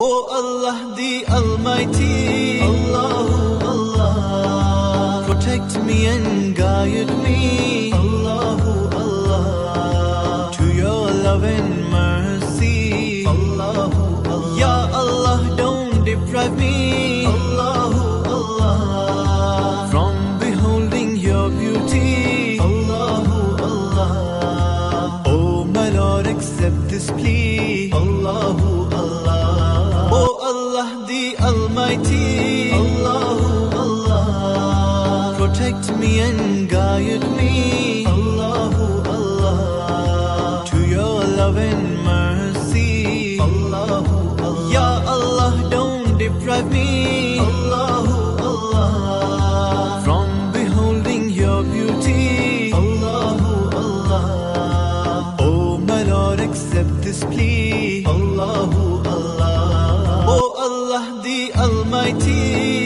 Oh Allah the Almighty, Allahu Allah, protect me and guide me, Allahu Allah, to your love and mercy, Allahu Allah. Ya Allah, don't deprive me, Allahu Allah, from beholding your beauty, Allahu Allah. Oh my Lord, accept this plea, Allahu Allah. Oh Allah the Almighty, Allahu Allah, protect me and guide me, Allahu Allah, to your love and mercy, Allahu Allah. Ya Allah, don't deprive me, Allahu Allah, from beholding your beauty, Allahu Allah. Oh my Lord, accept this plea, Allahu Allah. Oh Allah the Almighty,